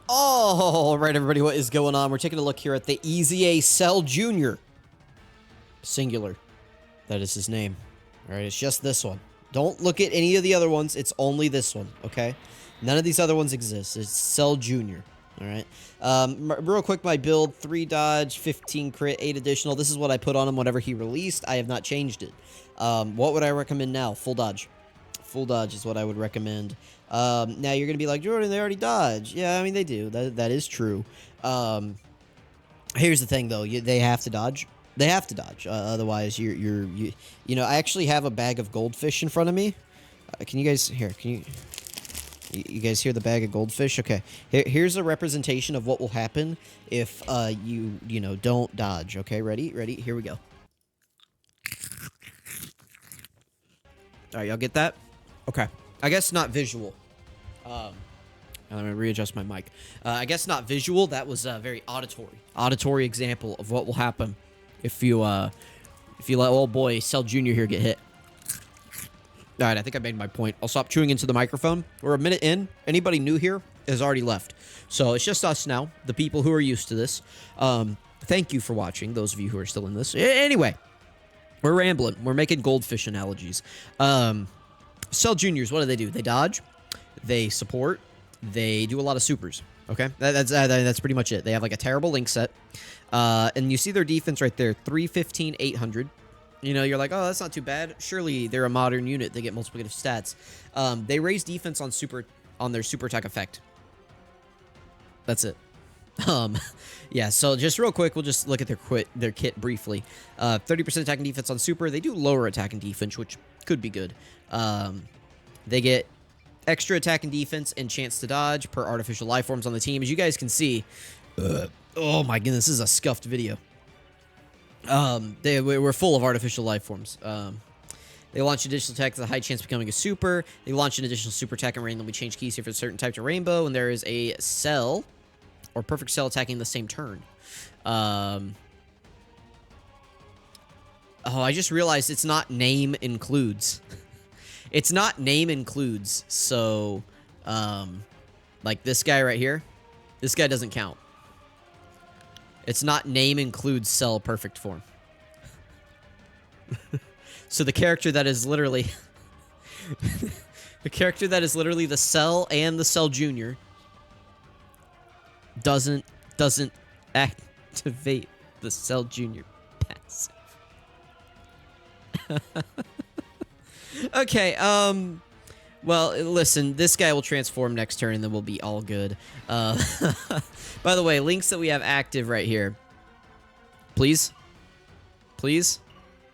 All right, everybody, what is going on? We're taking a look here at the EZA Cell Jr. Singular. That is his name. All right, it's just this one. Don't look at any of the other ones. It's only this one, okay? None of these other ones exist. It's Cell Jr. All right. Real quick, my build, 3 dodge, 15 crit, 8 additional. This is what I put on him whenever he released. I have not changed it. What would I recommend now? Full dodge. Full dodge is what I would recommend. Now you're gonna be like, Jordan, they already dodge. Yeah, I mean they do. That is true. Here's the thing though, they have to dodge. They have to dodge. Otherwise, you know. I actually have a bag of goldfish in front of me. Can you guys here? Can you guys hear the bag of goldfish? Okay. Here's a representation of what will happen if you know don't dodge. Okay, ready? Ready? Here we go. All right, y'all get that? Okay. I guess not visual. Let me readjust my mic. I guess not visual. That was a very auditory example of what will happen if you let old boy Cell Jr. here get hit. All right, I think I made my point. I'll stop chewing into the microphone. We're a minute in. Anybody new here has already left. So it's just us now, the people who are used to this. Thank you for watching, those of you who are still in this. Anyway, we're rambling. We're making goldfish analogies. Cell Juniors, what do? They dodge, they support, they do a lot of supers. Okay, that's pretty much it. They have like a terrible link set, and you see their defense right there, 315, 800. You know, you're like, oh, that's not too bad. Surely they're a modern unit. They get multiplicative stats. They raise defense on their super attack effect. That's it. Yeah, so just real quick, we'll just look at their kit briefly. 30% attack and defense on super. They do lower attack and defense, which could be good. They get extra attack and defense and chance to dodge per artificial life forms on the team. As you guys can see, oh my goodness, this is a scuffed video. We're full of artificial life forms. They launch additional attack with a high chance of becoming a super. They launch an additional super attack and randomly change keys here for certain types of rainbow. And there is a cell or perfect cell attacking the same turn. Oh, I just realized it's not name includes. It's not name includes. So, like this guy right here, this guy doesn't count. It's not name includes cell perfect form. So the character that is literally the cell and the Cell Junior doesn't activate the Cell Junior passive. Okay, well, listen, this guy will transform next turn and then we'll be all good. By the way, links that we have active right here. Please? Please?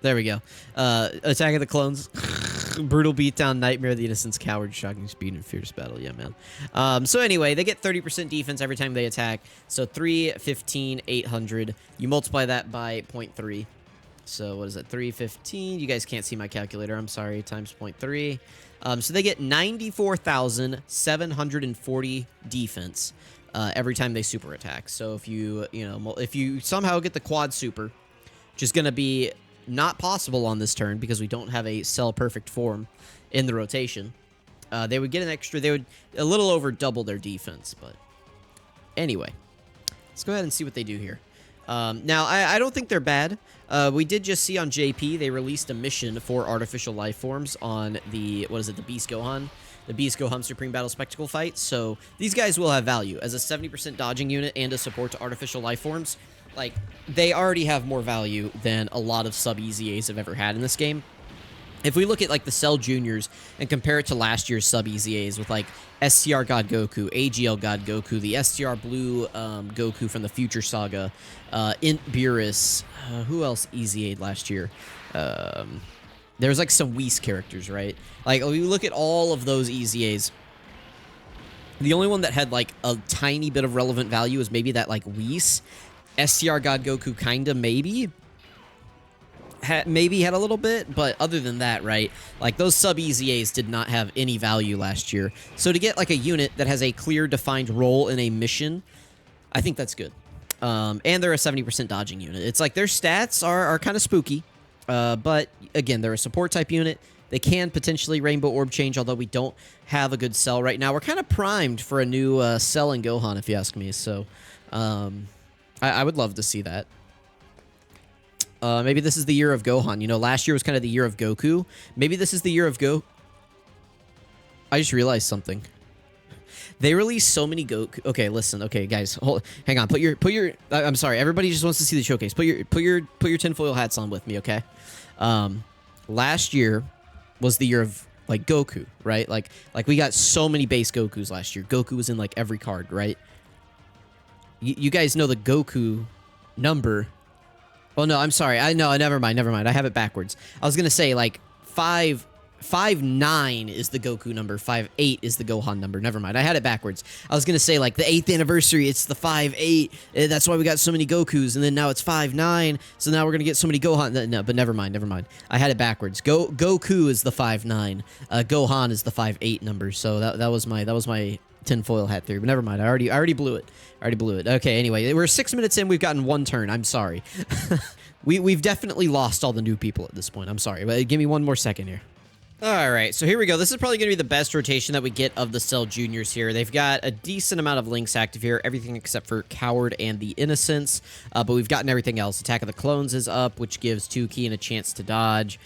There we go. Attack of the Clones. Brutal Beatdown, Nightmare of the Innocents, Coward, Shocking Speed, and Fierce Battle. Yeah, man. So anyway, they get 30% defense every time they attack. So 3, 15, 800. You multiply that by 0.3. So what is that? 315. You guys can't see my calculator. I'm sorry. Times 0.3. So they get 94,740 defense every time they super attack. So if if you somehow get the quad super, which is going to be not possible on this turn because we don't have a cell perfect form in the rotation, they would get an extra. They would a little over double their defense. But anyway, let's go ahead and see what they do here. Now, I don't think they're bad. We did just see on JP, they released a mission for artificial life forms on the, what is it, the Beast Gohan? The Beast Gohan Supreme Battle Spectacle fight. So these guys will have value. As a 70% dodging unit and a support to artificial life forms, like, they already have more value than a lot of sub-EZAs have ever had in this game. If we look at, like, the Cell Juniors and compare it to last year's sub-EZAs with, like, STR God Goku, AGL God Goku, the STR Blue Goku from the Future Saga, Int Beerus, who else EZA'd last year? There was, like, some Whis characters, right? Like, we look at all of those EZAs. The only one that had, like, a tiny bit of relevant value is maybe that, like, Whis. STR God Goku kinda, maybe had a a little bit, but other than that, right, like those sub-EZAs did not have any value last year. So to get like a unit that has a clear defined role in a mission, I think that's good. And they're a 70% dodging unit. It's like their stats are kind of spooky, but again, they're a support type unit. They can potentially Rainbow Orb change, although we don't have a good Cell right now. We're kind of primed for a new Cell and Gohan, if you ask me. So I would love to see that. Maybe this is the year of Gohan. You know, last year was kind of the year of Goku. Maybe this is the year of I just realized something. They released so many Goku. Okay, listen. Okay, guys, hang on. Put your. I'm sorry. Everybody just wants to see the showcase. Put your tinfoil hats on with me, okay? Last year was the year of like Goku, right? Like we got so many base Gokus last year. Goku was in like every card, right? You guys know the Goku number. Oh no, I'm sorry. Never mind. I have it backwards. I was gonna say like 5'9" is the Goku number. 5'8" is the Gohan number. Never mind. I had it backwards. I was going to say, like, the 8th anniversary, it's the 5'8". That's why we got so many Gokus. And then now it's 5'9". So now we're going to get so many Gohan. No, but never mind. I had it backwards. Goku is the 5'9". Gohan is the 5'8" number. So that was my tinfoil hat theory. But never mind. I already blew it. Okay, anyway. We're 6 minutes in. We've gotten one turn. I'm sorry. We've definitely lost all the new people at this point. I'm sorry. But give me one more second here. Alright, so here we go. This is probably going to be the best rotation that we get of the Cell Juniors here. They've got a decent amount of links active here, everything except for Coward and the Innocents, but we've gotten everything else. Attack of the Clones is up, which gives 2 Ki and a chance to dodge.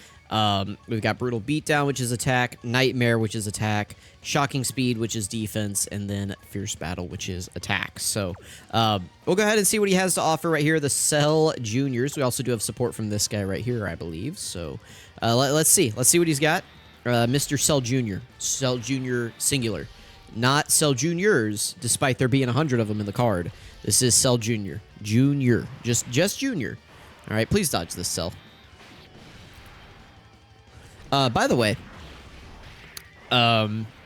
We've got Brutal Beatdown, which is attack, Nightmare, which is attack, Shocking Speed, which is defense, and then Fierce Battle, which is attack. So we'll go ahead and see what he has to offer right here, the Cell Juniors. We also do have support from this guy right here, I believe. So let's see. Let's see what he's got. Mr. Cell Jr. Cell Jr. singular. Not Cell Juniors, despite there being 100 of them in the card. This is Cell Jr. Junior. Just Junior. All right, please dodge this Cell. By the way,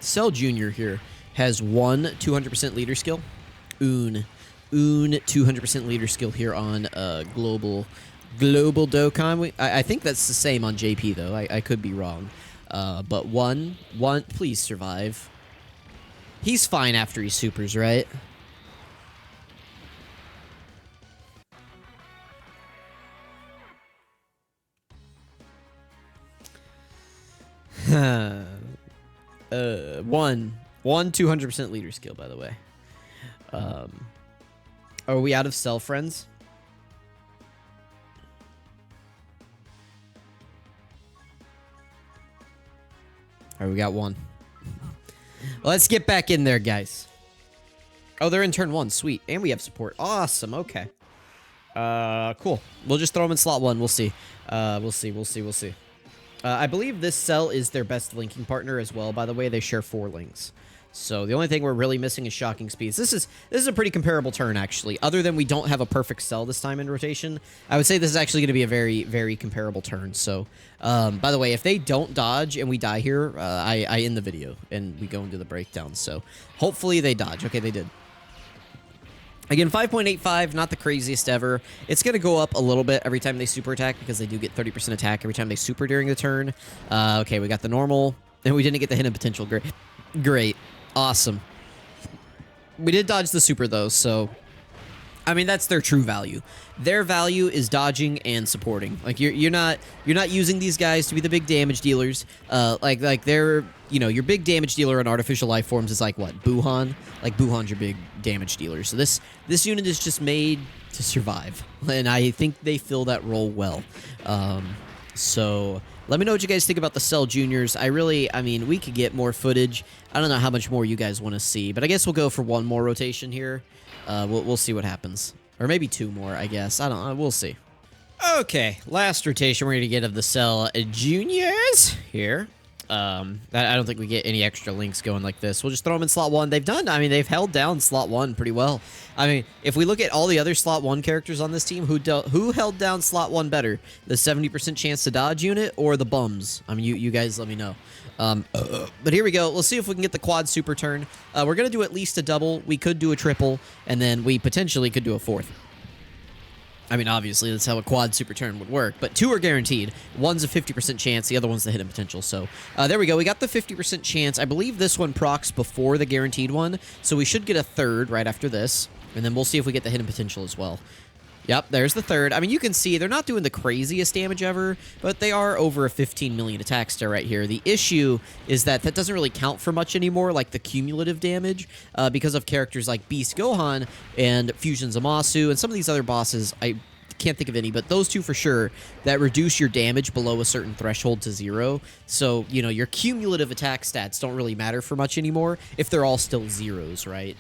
Cell Jr. here has 200% leader skill. 200% leader skill here on Global Dokkan. I think that's the same on JP, though. I could be wrong. But one, please survive. He's fine after he supers, right? One 200% leader skill, by the way. Are we out of Cell friends? All right, we got one. Let's get back in there, guys. Oh, they're in turn 1. Sweet. And we have support. Awesome. Okay. Cool. We'll just throw them in slot 1. We'll see. We'll see. I believe this Cell is their best linking partner as well, by the way. They share 4 links. So the only thing we're really missing is Shocking Speeds. This is a pretty comparable turn, actually. Other than we don't have a perfect Cell this time in rotation, I would say this is actually going to be a very, very comparable turn. So, by the way, if they don't dodge and we die here, I end the video and we go into the breakdown. So hopefully they dodge. Okay, they did. Again, 5.85, not the craziest ever. It's going to go up a little bit every time they super attack because they do get 30% attack every time they super during the turn. Okay, we got the normal, and we didn't get the hidden potential. Great. Awesome. We did dodge the super, though, so... I mean, that's their true value. Their value is dodging and supporting. Like, you're not using these guys to be the big damage dealers. Like they're... You know, your big damage dealer in artificial life forms is like, what, Buhan? Like, Buhan's your big damage dealer. So this unit is just made to survive. And I think they fill that role well. So... Let me know what you guys think about the Cell Juniors. I mean, we could get more footage. I don't know how much more you guys want to see, but I guess we'll go for 1 more rotation here. We'll see what happens. Or maybe 2 more, I guess. I don't know. We'll see. Okay, last rotation we're going to get of the Cell Juniors here. I don't think we get any extra links going like this. We'll just throw them in slot 1. They've held down slot 1 pretty well. I mean, if we look at all the other slot 1 characters on this team, who held down slot 1 better? The 70% chance to dodge unit or the bums? I mean, you guys let me know. But here we go. Let's see if we can get the quad super turn. We're going to do at least a double. We could do a triple, and then we potentially could do a 4th. I mean, obviously, that's how a quad super turn would work, but 2 are guaranteed. One's a 50% chance, the other one's the hidden potential. So there we go. We got the 50% chance. I believe this one procs before the guaranteed one, so we should get a 3rd right after this, and then we'll see if we get the hidden potential as well. Yep, there's the third. I mean, you can see they're not doing the craziest damage ever, but they are over a 15 million attack star right here. The issue is that that doesn't really count for much anymore, like the cumulative damage, because of characters like Beast Gohan and Fusion Zamasu and some of these other bosses. I can't think of any, but those two for sure that reduce your damage below a certain threshold to 0. So, you know, your cumulative attack stats don't really matter for much anymore if they're all still zeros, right?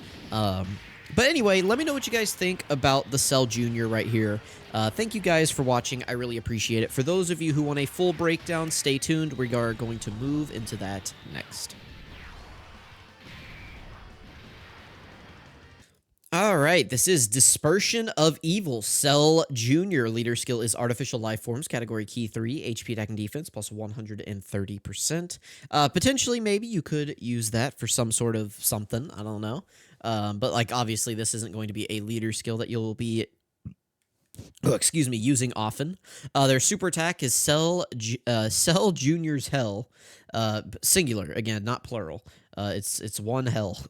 But anyway, let me know what you guys think about the Cell Jr. right here. Thank you guys for watching. I really appreciate it. For those of you who want a full breakdown, stay tuned. We are going to move into that next. All right, this is Dispersion of Evil, Cell Jr. Leader skill is Artificial Life Forms, category key 3, HP attack and defense, plus 130%. Potentially, maybe you could use that for some sort of something, I don't know. But, like, obviously, this isn't going to be a leader skill that you'll be using often. Their super attack is Cell Junior's Hell, singular, again, not plural. It's one hell.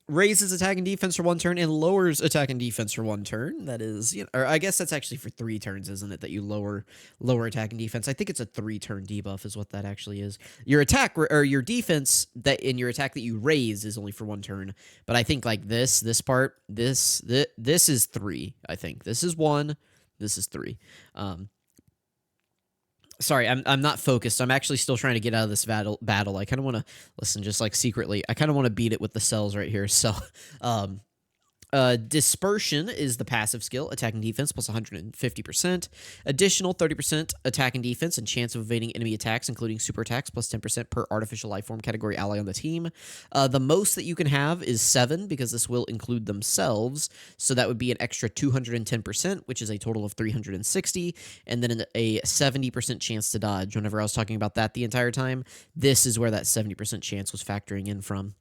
Raises attack and defense for 1 turn and lowers attack and defense for 1 turn. That is, you know, or I guess that's actually for 3 turns, isn't it? That you lower attack and defense. I think it's a 3-turn debuff is what that actually is. Your attack or your defense that in your attack that you raise is only for 1 turn. But I think like this part, this is 3. I think this is 1. This is 3. Sorry, I'm not focused. I'm actually still trying to get out of this battle. I kind of want to listen, just like secretly. I kind of want to beat it with the cells right here. So, Dispersion is the passive skill, attack and defense plus 150%. Additional 30% attack and defense and chance of evading enemy attacks, including super attacks, plus 10% per artificial life form category ally on the team. The most that you can have is 7 because this will include themselves. So that would be an extra 210%, which is a total of 360. And then a 70% chance to dodge. Whenever I was talking about that the entire time, this is where that 70% chance was factoring in from.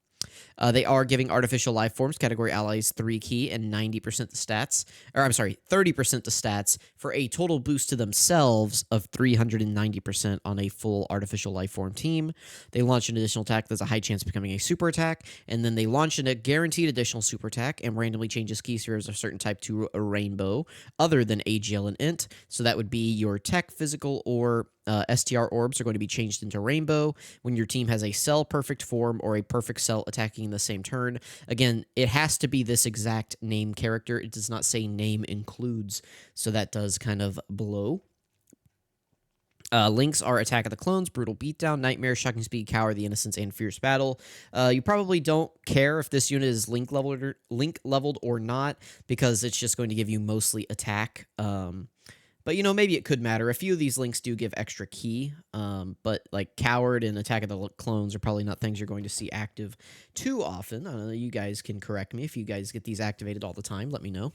They are giving artificial life forms category allies 3 key and 90% the stats, or I'm sorry, 30% the stats for a total boost to themselves of 390% on a full artificial life form team. They launch an additional attack that's a high chance of becoming a super attack, and then they launch a guaranteed additional super attack and randomly changes key spheres of a certain type to a rainbow other than AGL and Int. So that would be your tech, physical, or STR orbs are going to be changed into rainbow when your team has a cell perfect form or a perfect cell attacking in the same turn. Again, it has to be this exact name character. It does not say name includes, so that does kind of blow. Links are Attack of the Clones, Brutal Beatdown, Nightmare, Shocking Speed, Cower, The Innocents, and Fierce Battle. You probably don't care if this unit is link leveled or not because it's just going to give you mostly attack. But, you know, maybe it could matter. A few of these links do give extra key, but, like, Coward and Attack of the Clones are probably not things you're going to see active too often. I don't know, you guys can correct me if you guys get these activated all the time. Let me know.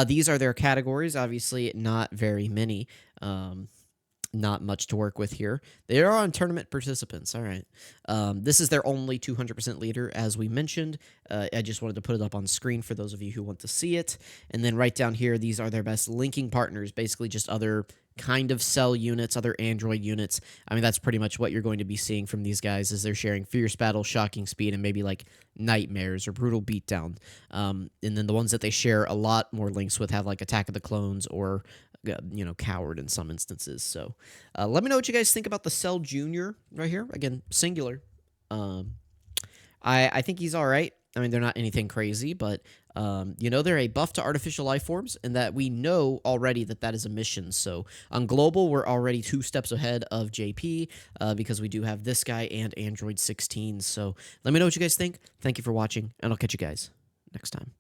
These are their categories. Obviously, not very many. Not much to work with here. They are on tournament participants. All right. This is their only 200% leader, as we mentioned. I just wanted to put it up on screen for those of you who want to see it. And then right down here, these are their best linking partners, basically just other kind of cell units, other android units. I mean, that's pretty much what you're going to be seeing from these guys is they're sharing Fierce Battle, Shocking Speed, and maybe like Nightmares or Brutal Beatdown. And then the ones that they share a lot more links with have like Attack of the Clones or you know, Coward in some instances. So let me know what you guys think about the Cell Jr. right here. Again, singular. I think he's all right. I mean, they're not anything crazy, but, you know, they're a buff to artificial life forms, and that we know already that that is a mission. So on global, we're already 2 steps ahead of JP because we do have this guy and Android 16. So let me know what you guys think. Thank you for watching, and I'll catch you guys next time.